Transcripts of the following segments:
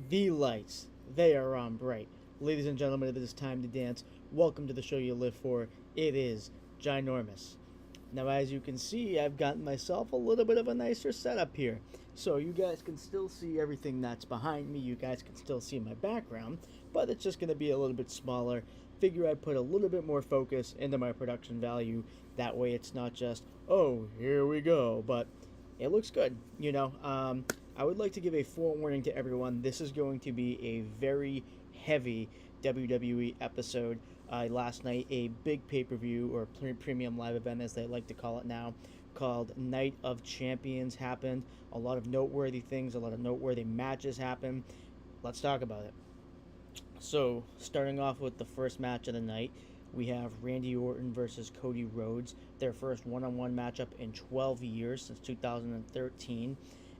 The lights, they are on bright. Ladies and gentlemen, it is time to dance. Welcome to the show you live for. It is Ginormous. Now, as you can see, I've gotten myself a little bit of a nicer setup here. So you guys can still see everything that's behind me. You guys can still see my background, but it's just going to be a little bit smaller. Figure I put a little bit more focus into my production value. That way it's not just, oh, here we go, but it looks good. I would like to give a forewarning to everyone. This is going to be a very heavy WWE episode. Last night, a big pay-per-view or premium live event, as they like to call it now, called Night of Champions happened. A lot of noteworthy things, a lot of noteworthy matches happened. Let's talk about it. So, starting off with the first match of the night, we have Randy Orton versus Cody Rhodes, their first one-on-one matchup in 12 years, since 2013.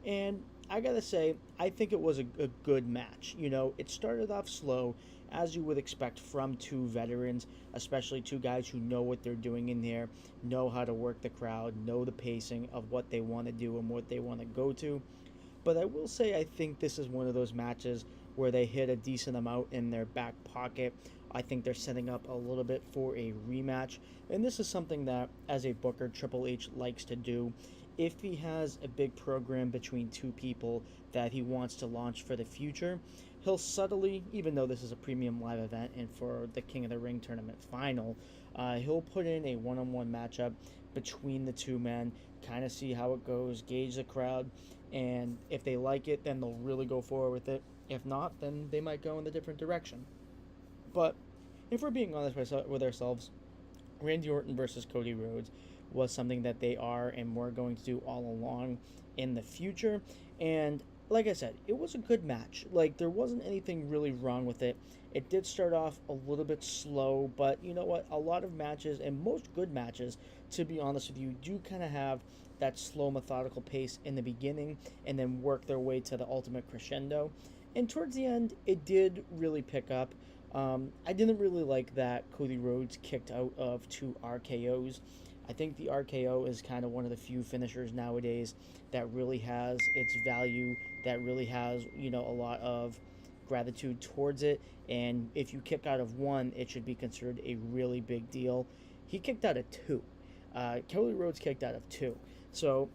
And I gotta say, I think it was a good match. It started off slow, as you would expect from two veterans, especially two guys who know what they're doing in there, know how to work the crowd, know the pacing of what they want to do and what they want to go to. But I will say I think this is one of those matches where they hit a decent amount in their back pocket. I think they're setting up a little bit for a rematch. And this is something that, as a booker, Triple H likes to do. If he has a big program between two people that he wants to launch for the future, he'll subtly, even though this is a premium live event and for the King of the Ring tournament final, he'll put in a one-on-one matchup between the two men, kind of see how it goes, gauge the crowd, and if they like it, then they'll really go forward with it. If not, then they might go in a different direction. But if we're being honest with ourselves, Randy Orton versus Cody Rhodes was something that they are and were going to do all along in the future. And like I said, it was a good match. There wasn't anything really wrong with it. It did start off a little bit slow, but you know what? A lot of matches, and most good matches, to be honest with you, do kind of have that slow, methodical pace in the beginning and then work their way to the ultimate crescendo. And towards the end, it did really pick up. I didn't really like that Cody Rhodes kicked out of two RKOs. I think the RKO is kind of one of the few finishers nowadays that really has its value, that really has, a lot of gratitude towards it. And if you kick out of one, it should be considered a really big deal. He kicked out of two. Cody Rhodes kicked out of two. So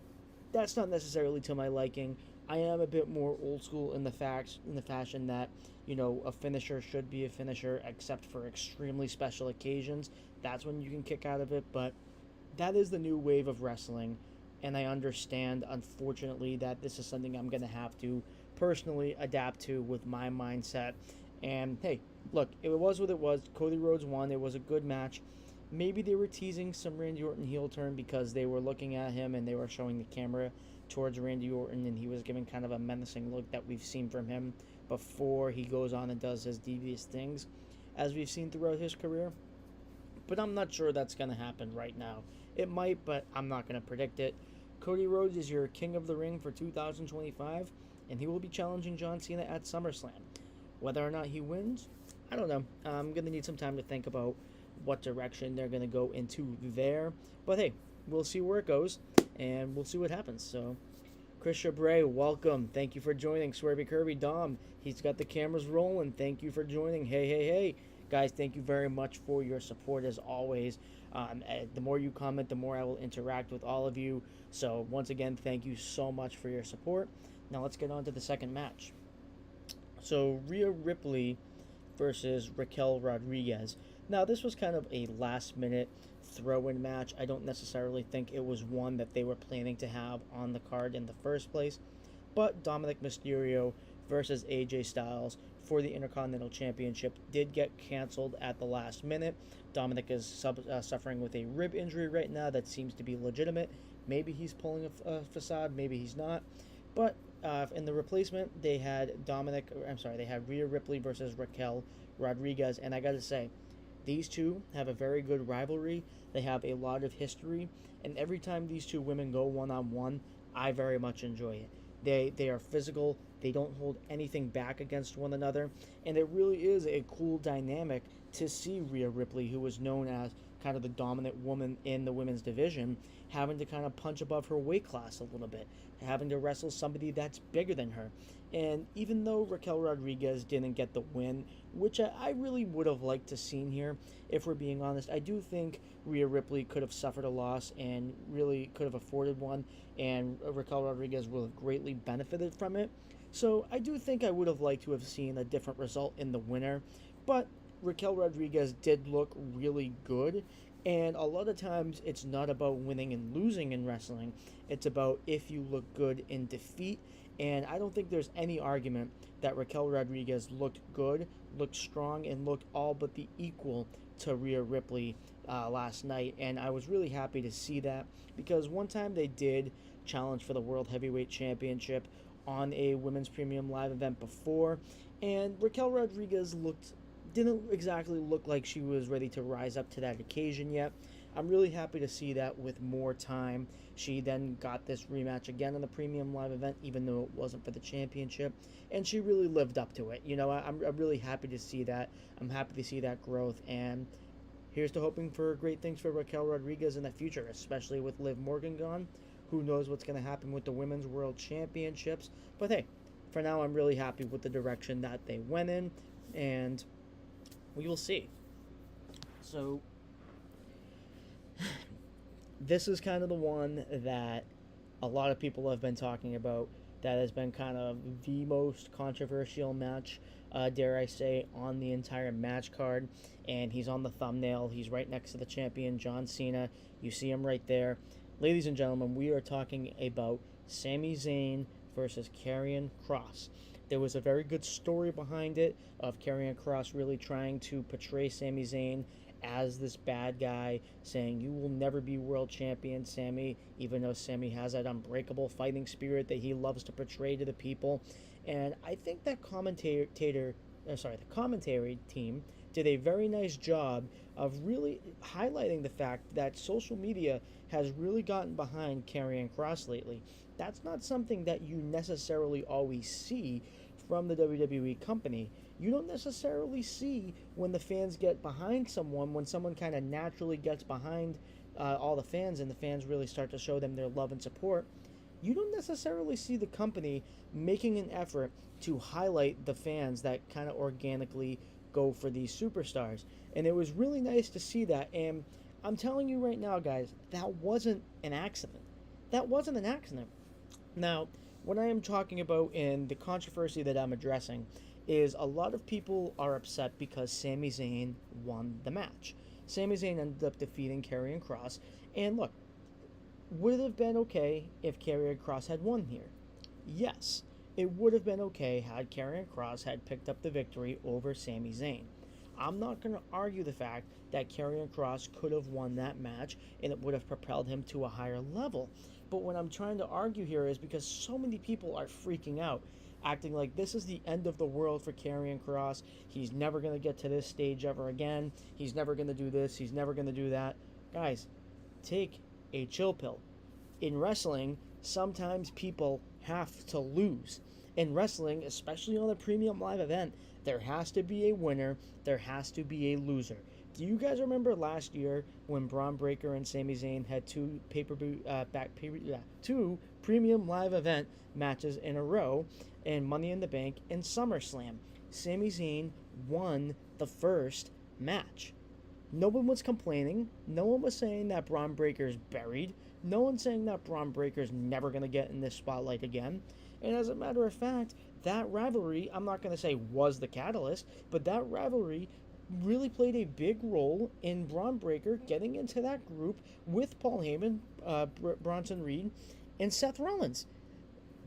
that's not necessarily to my liking. I am a bit more old school in the fashion that, a finisher should be a finisher except for extremely special occasions. That's when you can kick out of it, but that is the new wave of wrestling, and I understand, unfortunately, that this is something I'm going to have to personally adapt to with my mindset. And hey, look, it was what it was. Cody Rhodes won. It was a good match. Maybe they were teasing some Randy Orton heel turn because they were looking at him and they were showing the camera towards Randy Orton, and he was giving kind of a menacing look that we've seen from him before he goes on and does his devious things, as we've seen throughout his career. But I'm not sure that's going to happen right now. It might, but I'm not going to predict it. Cody Rhodes is your King of the Ring for 2025, and he will be challenging John Cena at SummerSlam. Whether or not he wins, I don't know. I'm going to need some time to think about what direction they're going to go into there. But hey, we'll see where it goes, and we'll see what happens. So, Chris Chabray, welcome. Thank you for joining. Swervy Kirby, Dom, he's got the cameras rolling. Thank you for joining. Hey. Guys, thank you very much for your support as always. The more you comment, the more I will interact with all of you. So once again, thank you so much for your support. Now let's get on to the second match. So Rhea Ripley versus Raquel Rodriguez. Now this was kind of a last-minute throw-in match. I don't necessarily think it was one that they were planning to have on the card in the first place. But Dominic Mysterio versus AJ Styles for the Intercontinental Championship did get canceled at the last minute. Dominic is suffering with a rib injury right now that seems to be legitimate. Maybe he's pulling a facade, maybe he's not. But in the replacement, they had Rhea Ripley versus Raquel Rodriguez, and I gotta say, these two have a very good rivalry. They have a lot of history, and every time these two women go one-on-one, I very much enjoy it. They are physical. They don't hold anything back against one another. And it really is a cool dynamic to see Rhea Ripley, who was known as kind of the dominant woman in the women's division, having to kind of punch above her weight class a little bit, having to wrestle somebody that's bigger than her. And even though Raquel Rodriguez didn't get the win, which I really would have liked to seen here, if we're being honest, I do think Rhea Ripley could have suffered a loss and really could have afforded one, and Raquel Rodriguez would have greatly benefited from it. So I do think I would have liked to have seen a different result in the winner, but Raquel Rodriguez did look really good, and a lot of times it's not about winning and losing in wrestling, it's about if you look good in defeat. And I don't think there's any argument that Raquel Rodriguez looked good, looked strong, and looked all but the equal to Rhea Ripley last night. And I was really happy to see that, because one time they did challenge for the World Heavyweight Championship on a Women's Premium Live event before, and Raquel Rodriguez didn't exactly look like she was ready to rise up to that occasion yet. I'm really happy to see that with more time. She then got this rematch again on the Premium Live event, even though it wasn't for the championship, and she really lived up to it. You know, I'm really happy to see that. I'm happy to see that growth, and here's to hoping for great things for Raquel Rodriguez in the future, especially with Liv Morgan gone. Who knows what's going to happen with the Women's World Championships, but hey, for now I'm really happy with the direction that they went in, and we will see. So this is kind of the one that a lot of people have been talking about, that has been kind of the most controversial match, dare I say, on the entire match card. And he's on the thumbnail. He's right next to the champion, John Cena. You see him right there. Ladies and gentlemen, we are talking about Sami Zayn versus Karrion Kross. There was a very good story behind it of Karrion Kross really trying to portray Sami Zayn as this bad guy, saying, you will never be world champion, Sami, even though Sami has that unbreakable fighting spirit that he loves to portray to the people. And I think that the commentary team did a very nice job of really highlighting the fact that social media has really gotten behind Karrion Kross lately. That's not something that you necessarily always see from the WWE company. You don't necessarily see when the fans get behind someone, when someone kind of naturally gets behind all the fans, and the fans really start to show them their love and support. You don't necessarily see the company making an effort to highlight the fans that kind of organically go for these superstars. And it was really nice to see that. And I'm telling you right now, guys, that wasn't an accident. That wasn't an accident. Now, what I am talking about in the controversy that I'm addressing is a lot of people are upset because Sami Zayn won the match. Sami Zayn ended up defeating Karrion Kross. And look, would it have been okay if Karrion Kross had won here? Yes, it would have been okay had Karrion Kross had picked up the victory over Sami Zayn. I'm not going to argue the fact that Karrion Kross could have won that match and it would have propelled him to a higher level. But what I'm trying to argue here is because so many people are freaking out, acting like this is the end of the world for Karrion Kross. He's never going to get to this stage ever again. He's never going to do this. He's never going to do that. Guys, take a chill pill. In wrestling, sometimes people have to lose. In wrestling, especially on a premium live event, there has to be a winner, there has to be a loser. Do you guys remember last year when Braun Breaker and Sami Zayn had two premium live event matches in a row and Money in the Bank and SummerSlam? Sami Zayn won the first match. No one was complaining. No one was saying that Braun Breaker's buried. No one's saying that Braun Breaker's never going to get in this spotlight again. And as a matter of fact, that rivalry, I'm not going to say was the catalyst, but that rivalry really played a big role in Braun Breaker getting into that group with Paul Heyman, Bronson Reed, and Seth Rollins.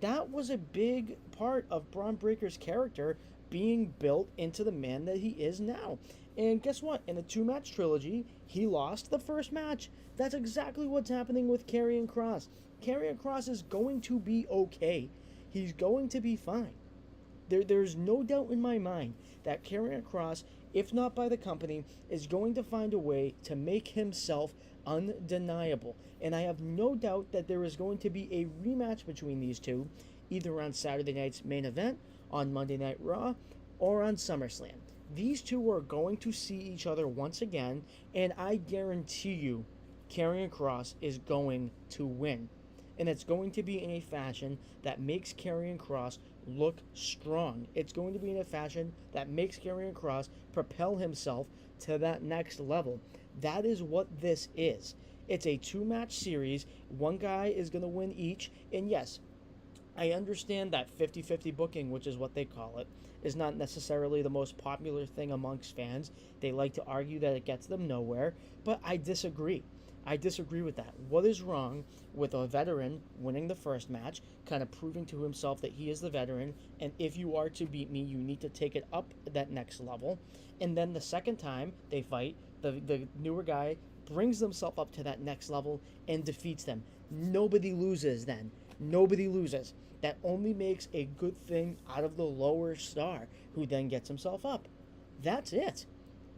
That was a big part of Braun Breaker's character being built into the man that he is now. And guess what? In the two-match trilogy, he lost the first match. That's exactly what's happening with Karrion Kross. Karrion Kross is going to be okay. He's going to be fine. There's no doubt in my mind that Karrion Kross, if not by the company, is going to find a way to make himself undeniable. And I have no doubt that there is going to be a rematch between these two, either on Saturday night's main event, on Monday Night Raw, or on SummerSlam. These two are going to see each other once again, and I guarantee you, Karrion Kross is going to win. And it's going to be in a fashion that makes Karrion Kross look strong. It's going to be in a fashion that makes Karrion Kross propel himself to that next level. That is what this is. It's a two-match series. One guy is going to win each. And yes, I understand that 50-50 booking, which is what they call it, is not necessarily the most popular thing amongst fans. They like to argue that it gets them nowhere, but I disagree. I disagree with that. What is wrong with a veteran winning the first match, kind of proving to himself that he is the veteran, and if you are to beat me, you need to take it up that next level, and then the second time they fight, the newer guy brings themselves up to that next level and defeats them. Nobody loses then. Nobody loses. That only makes a good thing out of the lower star, who then gets himself up. That's it.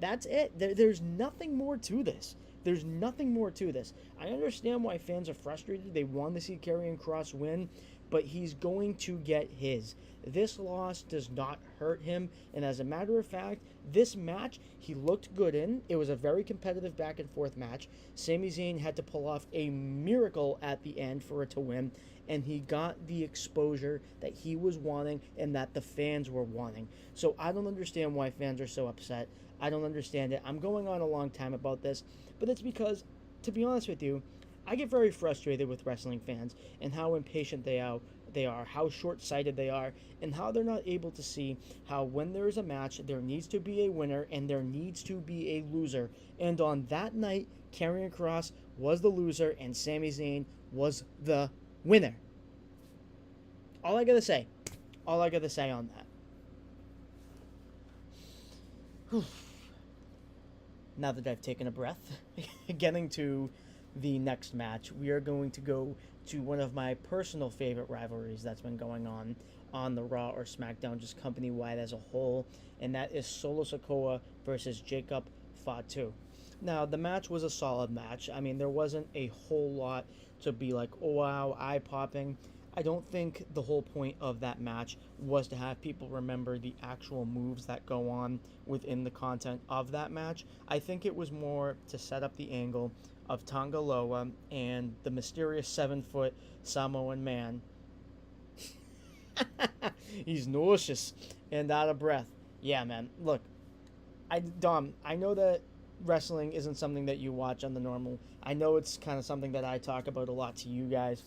That's it. There's nothing more to this. There's nothing more to this. I understand why fans are frustrated. They want to see Karrion Kross win, but he's going to get his. This loss does not hurt him, and as a matter of fact, this match he looked good in. It was a very competitive back and forth match. Sami Zayn had to pull off a miracle at the end for it to win, and he got the exposure that he was wanting and that the fans were wanting. So I don't understand why fans are so upset. I don't understand it. I'm going on a long time about this, but it's because, to be honest with you, I get very frustrated with wrestling fans and how impatient they are, how short-sighted they are, and how they're not able to see how when there is a match, there needs to be a winner and there needs to be a loser. And on that night, Karrion Kross was the loser and Sami Zayn was the winner. All I gotta say on that. Whew. Now that I've taken a breath, getting to the next match, we are going to go to one of my personal favorite rivalries that's been going on the Raw or SmackDown, just company-wide as a whole, and that is Solo Sikoa versus Jacob Fatu. Now, the match was a solid match. I mean, there wasn't a whole lot to be like, oh, wow, eye-popping. I don't think the whole point of that match was to have people remember the actual moves that go on within the content of that match. I think it was more to set up the angle of Tonga Loa and the mysterious 7-foot Samoan man. He's nauseous and out of breath. Yeah, man. Look, Dom, I know that wrestling isn't something that you watch on the normal. I know it's kind of something that I talk about a lot to you guys.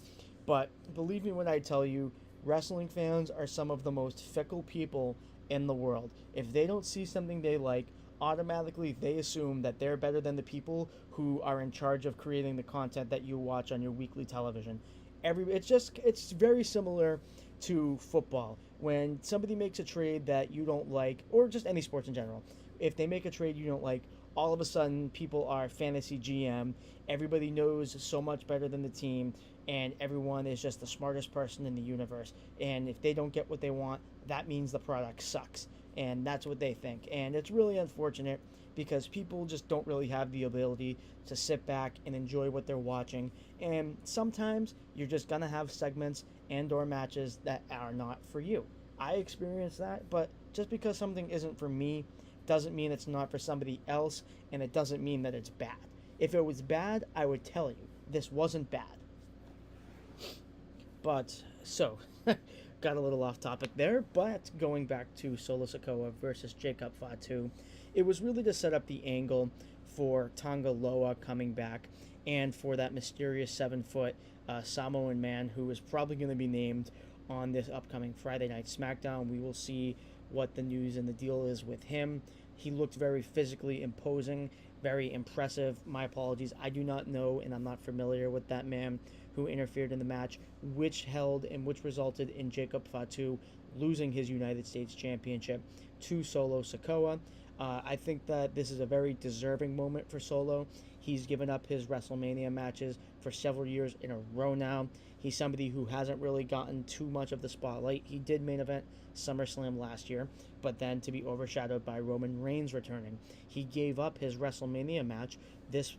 But believe me when I tell you, wrestling fans are some of the most fickle people in the world. If they don't see something they like, automatically they assume that they're better than the people who are in charge of creating the content that you watch on your weekly television. It's very similar to football. When somebody makes a trade that you don't like, or just any sports in general, if they make a trade you don't like, all of a sudden people are fantasy GM. Everybody knows so much better than the team, and everyone is just the smartest person in the universe. And if they don't get what they want, that means the product sucks. And that's what they think. And it's really unfortunate because people just don't really have the ability to sit back and enjoy what they're watching. And sometimes you're just going to have segments and or matches that are not for you. I experienced that, but just because something isn't for me doesn't mean it's not for somebody else, and it doesn't mean that it's bad. If it was bad, I would tell you. This wasn't bad. But, so, got a little off topic there, but going back to Solo Sikoa versus Jacob Fatu, it was really to set up the angle for Tonga Loa coming back and for that mysterious 7-foot Samoan man who is probably going to be named on this upcoming Friday Night SmackDown. We will see what the news and the deal is with him. He looked very physically imposing, very impressive. My apologies, I do not know and I'm not familiar with that man who interfered in the match, which resulted in Jacob Fatu losing his United States Championship to Solo Sikoa. I think that this is a very deserving moment for Solo. He's given up his WrestleMania matches for several years in a row now. He's somebody who hasn't really gotten too much of the spotlight. He did main event SummerSlam last year, but then to be overshadowed by Roman Reigns returning. He gave up his WrestleMania match this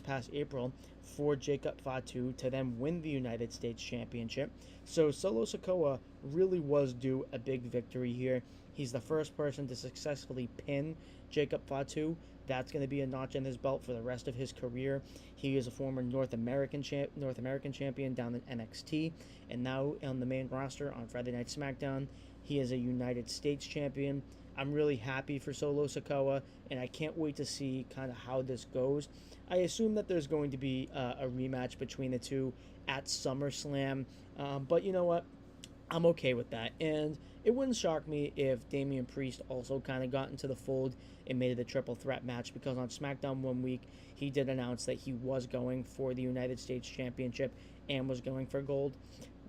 past April for Jacob Fatu to then win the United States Championship. So Solo Sikoa really was due a big victory here. He's the first person to successfully pin Jacob Fatu. That's going to be a notch in his belt for the rest of his career. He is a former North American champion down in NXT, and now on the main roster on Friday Night SmackDown, he is a United States champion. I'm really happy for Solo Sikoa, and I can't wait to see kind of how this goes. I assume that there's going to be a rematch between the two at SummerSlam, but you know what? I'm okay with that, and it wouldn't shock me if Damian Priest also kind of got into the fold and made it a triple threat match, because on SmackDown one week, he did announce that he was going for the United States Championship and was going for gold.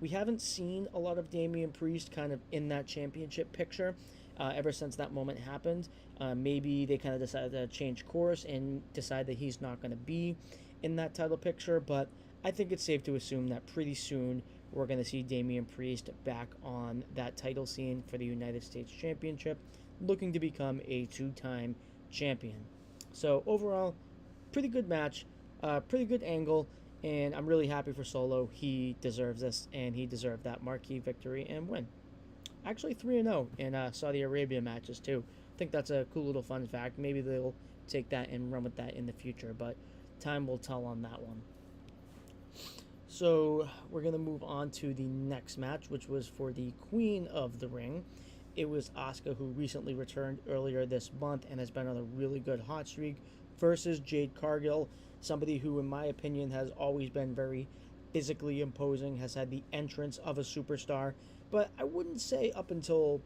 We haven't seen a lot of Damian Priest kind of in that championship picture ever since that moment happened. Maybe they kind of decided to change course and decide that he's not going to be in that title picture, but I think it's safe to assume that pretty soon we're going to see Damian Priest back on that title scene for the United States Championship, looking to become a two-time champion. So overall, pretty good match, pretty good angle, and I'm really happy for Solo. He deserves this, and he deserved that marquee victory and win. Actually 3-0 in Saudi Arabia matches too. I think that's a cool little fun fact. Maybe they'll take that and run with that in the future, but time will tell on that one. So we're going to move on to the next match, which was for the Queen of the Ring. It was Asuka, who recently returned earlier this month and has been on a really good hot streak, versus Jade Cargill, somebody who, in my opinion, has always been very physically imposing, has had the entrance of a superstar, but I wouldn't say up until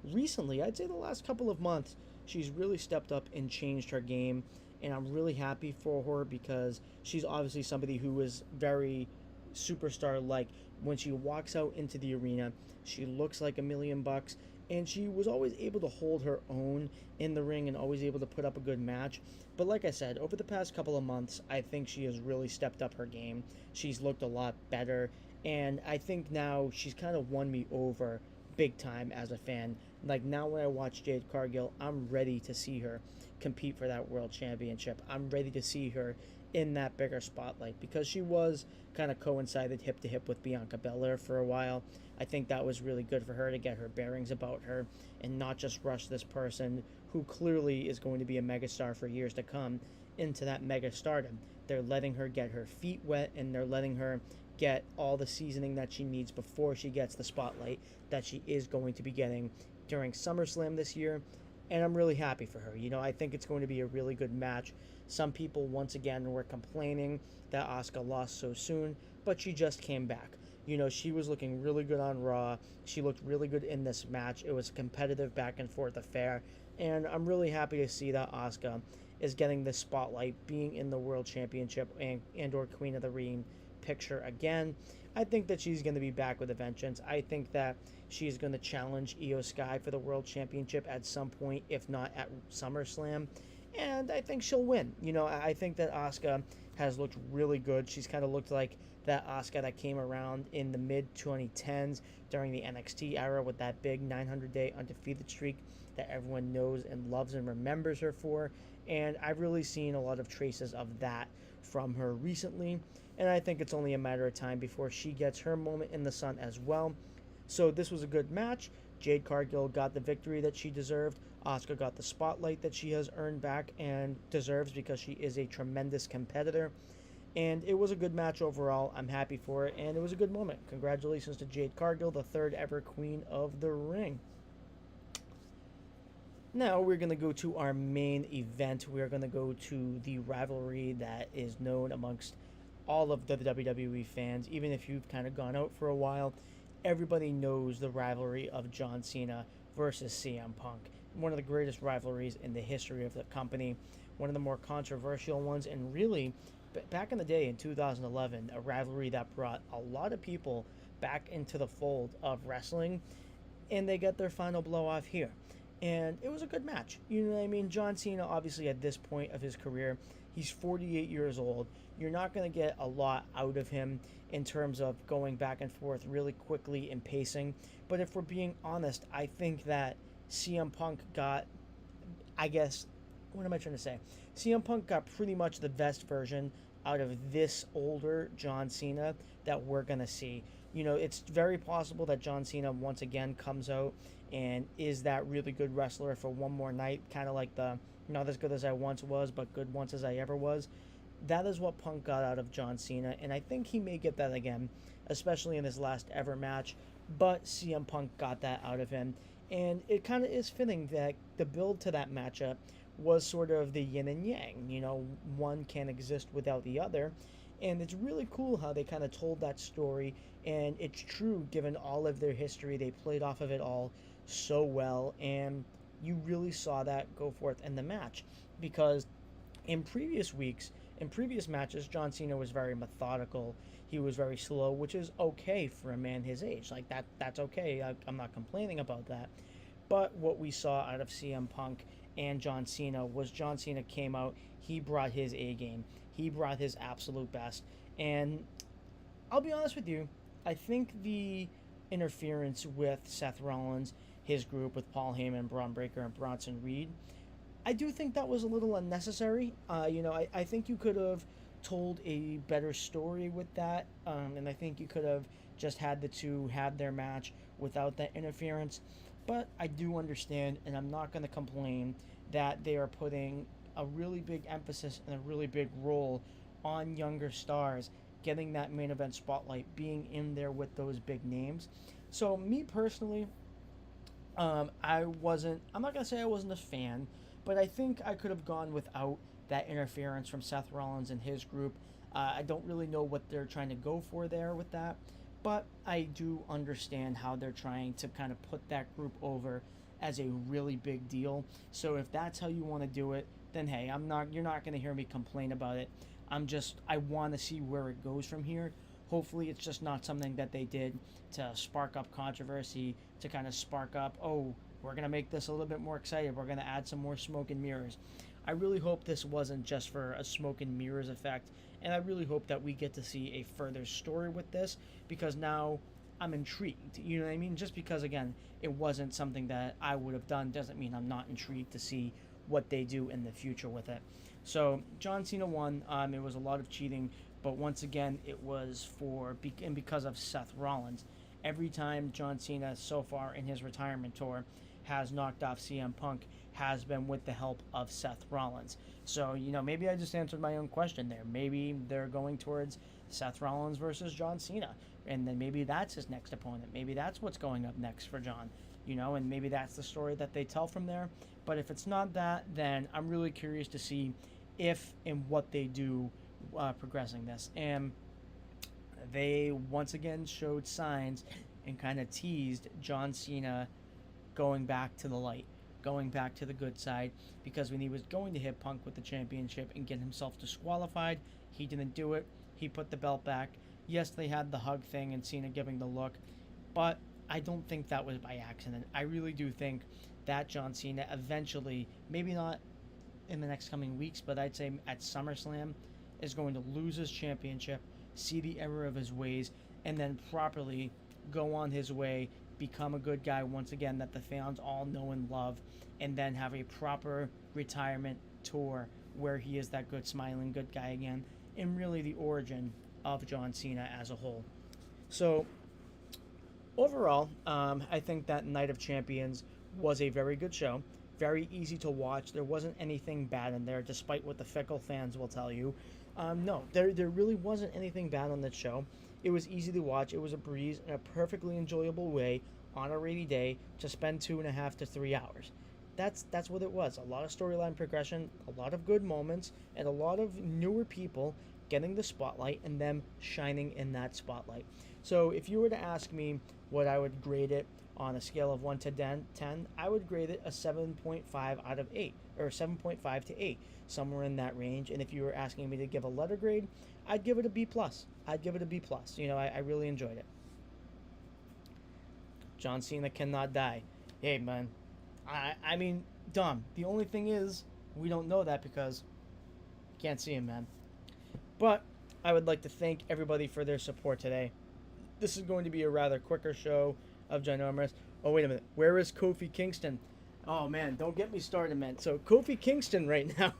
recently. I'd say the last couple of months, she's really stepped up and changed her game, and I'm really happy for her because she's obviously somebody who is very superstar-like. When she walks out into the arena, she looks like $1,000,000, and she was always able to hold her own in the ring and always able to put up a good match. But like I said, over the past couple of months, I think she has really stepped up her game. She's looked a lot better, and I think now she's kind of won me over big time as a fan. Like, now when I watch Jade Cargill, I'm ready to see her compete for that world championship. I'm ready to see her in that bigger spotlight, because she was kind of coincided hip to hip with Bianca Belair for a while. I think that was really good for her to get her bearings about her and not just rush this person who clearly is going to be a megastar for years to come into that mega stardom. They're letting her get her feet wet, and they're letting her get all the seasoning that she needs before she gets the spotlight that she is going to be getting during SummerSlam this year. And I'm really happy for her. You know, I think it's going to be a really good match. Some people, once again, were complaining that Asuka lost so soon, but she just came back. You know, she was looking really good on Raw. She looked really good in this match. It was a competitive back and forth affair, and I'm really happy to see that Asuka is getting the spotlight, being in the World Championship and or Queen of the Ring picture again. I think that she's going to be back with a vengeance. I think that she's going to challenge Io Sky for the World Championship at some point, if not at SummerSlam, and I think she'll win. You know, I think that Asuka has looked really good. She's kind of looked like that Asuka that came around in the mid-2010s during the NXT era with that big 900-day undefeated streak that everyone knows and loves and remembers her for. And I've really seen a lot of traces of that from her recently, and I think it's only a matter of time before she gets her moment in the sun as well. So this was a good match. Jade Cargill got the victory that she deserved. Asuka got the spotlight that she has earned back and deserves, because she is a tremendous competitor. And it was a good match overall. I'm happy for it, and it was a good moment. Congratulations to Jade Cargill, the third ever Queen of the Ring. Now we're going to go to our main event. We're going to go to the rivalry that is known amongst all of the WWE fans. Even if you've kind of gone out for a while, everybody knows the rivalry of John Cena versus CM Punk. One of the greatest rivalries in the history of the company. One of the more controversial ones, and really, back in the day in 2011, a rivalry that brought a lot of people back into the fold of wrestling, and they got their final blow off here. And it was a good match. You know what I mean? John Cena, obviously, at this point of his career, he's 48 years old. you're not going to get a lot out of him in terms of going back and forth really quickly and pacing. But if we're being honest, I think that CM Punk got, I guess, what am I trying to say? CM Punk got pretty much the best version out of this older John Cena that we're going to see. You know, it's very possible that John Cena once again comes out and is that really good wrestler for one more night, kind of like the not as good as I once was, but good once as I ever was. That is what Punk got out of John Cena, and I think he may get that again, especially in his last ever match. But CM Punk got that out of him, and it kind of is fitting that the build to that matchup was sort of the yin and yang. You know, one can't exist without the other, and it's really cool how they kind of told that story, and it's true given all of their history. They played off of it all so well, and you really saw that go forth in the match because in previous weeks, in previous matches, John Cena was very methodical. He was very slow, which is okay for a man his age. Like that's okay. I'm not complaining about that. But what we saw out of CM Punk and John Cena was John Cena came out. He brought his A game. He brought his absolute best. And I'll be honest with you, I think the interference with Seth Rollins, his group with Paul Heyman, Braun Breaker, and Bronson Reed, I do think that was a little unnecessary. I think you could have told a better story with that, and I think you could have just had the two have their match without that interference. But I do understand, and I'm not going to complain, that they are putting a really big emphasis and a really big role on younger stars getting that main event spotlight, being in there with those big names. So me personally, I'm not going to say I wasn't a fan, but I think I could have gone without that interference from Seth Rollins and his group. I don't really know what they're trying to go for there with that, but I do understand how they're trying to kind of put that group over as a really big deal. So if that's how you want to do it, then hey, you're not going to hear me complain about it. I want to see where it goes from here. Hopefully it's just not something that they did to spark up controversy, to kind of spark up, oh, we're going to make this a little bit more exciting. We're going to add some more smoke and mirrors. I really hope this wasn't just for a smoke and mirrors effect, and I really hope that we get to see a further story with this, because now I'm intrigued. You know what I mean? Just because, again, it wasn't something that I would have done doesn't mean I'm not intrigued to see what they do in the future with it. So John Cena won. It was a lot of cheating, but once again, it was because of Seth Rollins. Every time John Cena so far in his retirement tour has knocked off CM Punk has been with the help of Seth Rollins. So, maybe I just answered my own question there. Maybe they're going towards Seth Rollins versus John Cena, and then maybe that's his next opponent. Maybe that's what's going up next for John, and maybe that's the story that they tell from there. But if it's not that, then I'm really curious to see if and what they do progressing this. And they once again showed signs and kind of teased John Cena going back to the light, going back to the good side, because when he was going to hit Punk with the championship and get himself disqualified, he didn't do it. He put the belt back. Yes, they had the hug thing and Cena giving the look, but I don't think that was by accident. I really do think that John Cena eventually, maybe not in the next coming weeks, but I'd say at SummerSlam, is going to lose his championship, see the error of his ways, and then properly go on his way, become a good guy once again that the fans all know and love, and then have a proper retirement tour where he is that good smiling good guy again, and really the origin of John Cena as a whole. So overall, I think that Night of Champions was a very good show, very easy to watch. There wasn't anything bad in there, despite what the fickle fans will tell you. No, there really wasn't anything bad on that show. It was easy to watch. It was a breeze and a perfectly enjoyable way on a rainy day to spend 2.5 to 3 hours. That's what it was. A lot of storyline progression, a lot of good moments, and a lot of newer people getting the spotlight and them shining in that spotlight. So if you were to ask me what I would grade it on a scale of 1 to 10, I would grade it a 7.5 out of 8, or 7.5 to 8, somewhere in that range. And if you were asking me to give a letter grade, I'd give it a B+. I'd give it a B+. I really enjoyed it. John Cena cannot die. Hey, man. I mean, dumb. The only thing is, we don't know that because you can't see him, man. But I would like to thank everybody for their support today. This is going to be a rather quicker show of Ginormous. Oh, wait a minute. Where is Kofi Kingston? Oh, man, don't get me started, man. So, Kofi Kingston right now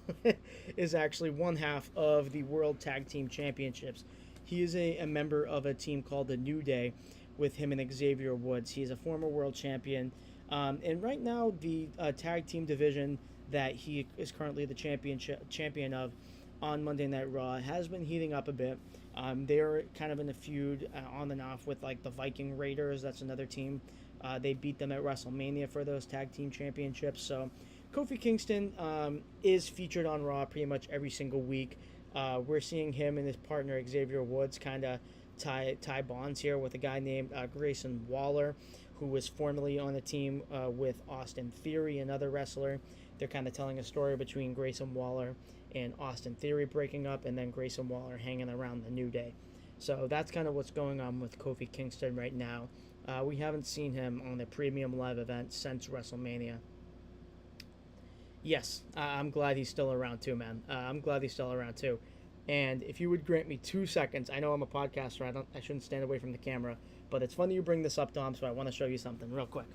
is actually one half of the World Tag Team Championships. He is a member of a team called the New Day with him and Xavier Woods. He's a former world champion. And right now, the tag team division that he is currently the champion of on Monday Night Raw has been heating up a bit. They're kind of in a feud on and off with like the Viking Raiders. That's another team. They beat them at WrestleMania for those tag team championships. So Kofi Kingston is featured on Raw pretty much every single week. We're seeing him and his partner Xavier Woods kind of tie bonds here with a guy named Grayson Waller, who was formerly on a team with Austin Theory, another wrestler. They're kind of telling a story between Grayson Waller and Austin Theory breaking up, and then Grayson Waller hanging around the New Day. So that's kind of what's going on with Kofi Kingston right now. We haven't seen him on a premium live event since WrestleMania. Yes, I'm glad he's still around too, man. I'm glad he's still around too. And if you would grant me 2 seconds, I know I'm a podcaster. I shouldn't stand away from the camera, but it's funny you bring this up, Dom. So I want to show you something real quick.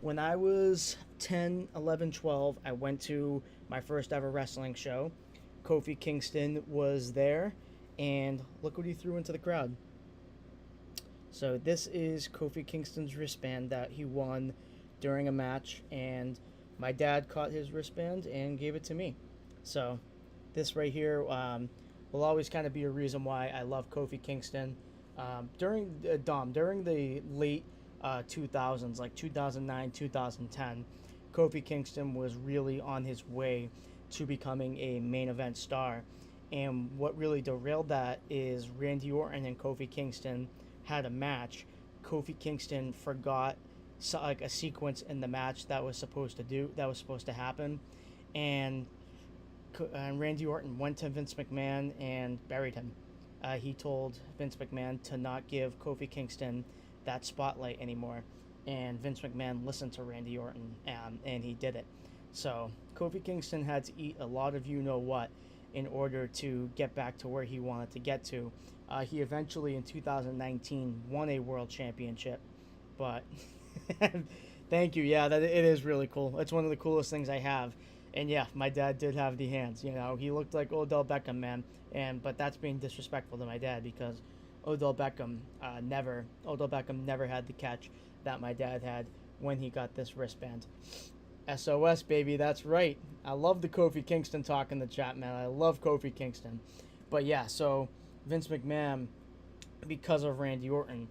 When I was 10, 11, 12, I went to my first ever wrestling show. Kofi Kingston was there, and look what he threw into the crowd. So this is Kofi Kingston's wristband that he won during a match, and my dad caught his wristband and gave it to me. So this right here will always kind of be a reason why I love Kofi Kingston. During the late 2000s, like 2009, 2010, Kofi Kingston was really on his way to becoming a main event star. And what really derailed that is Randy Orton and Kofi Kingston had a match. Kofi Kingston forgot like a sequence in the match that was supposed to happen, and Randy Orton went to Vince McMahon and buried him. He told Vince McMahon to not give Kofi Kingston that spotlight anymore, and Vince McMahon listened to Randy Orton, and he did it. So Kofi Kingston had to eat a lot of you-know-what in order to get back to where he wanted to get to. He eventually, in 2019, won a world championship, but thank you. Yeah, it is really cool. It's one of the coolest things I have. And yeah, my dad did have the hands. You know, he looked like Odell Beckham, man. But that's being disrespectful to my dad because Odell Beckham never had the catch that my dad had when he got this wristband. SOS, baby, that's right. I love the Kofi Kingston talk in the chat, man. I love Kofi Kingston. But yeah, so Vince McMahon, because of Randy Orton,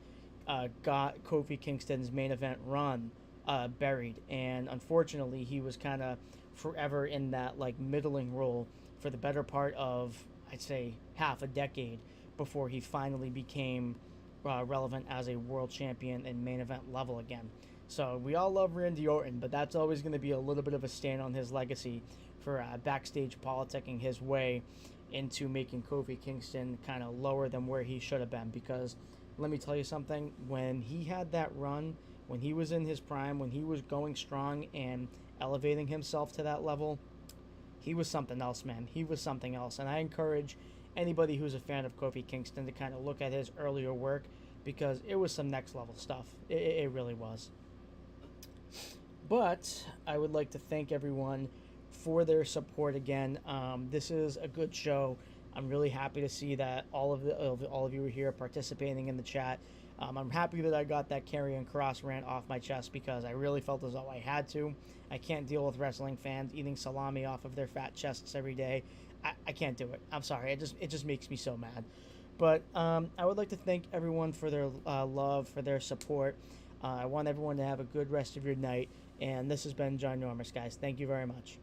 got Kofi Kingston's main event run buried. And unfortunately, he was kind of forever in that like middling role for the better part of, I'd say, half a decade before he finally became relevant as a world champion and main event level again. So we all love Randy Orton, but that's always going to be a little bit of a stain on his legacy for backstage politicking his way into making Kofi Kingston kind of lower than where he should have been. Because let me tell you something, when he had that run, when he was in his prime, when he was going strong and elevating himself to that level, he was something else, man. He was something else. And I encourage anybody who's a fan of Kofi Kingston to kind of look at his earlier work because it was some next level stuff. It really was. But I would like to thank everyone for their support again. This is a good show. I'm really happy to see that all of you are here participating in the chat. I'm happy that I got that Karrion Kross rant off my chest because I really felt as though I had to. I can't deal with wrestling fans eating salami off of their fat chests every day. I can't do it. I'm sorry. It just makes me so mad. But I would like to thank everyone for their love, for their support. I want everyone to have a good rest of your night. And this has been Ginormous, guys. Thank you very much.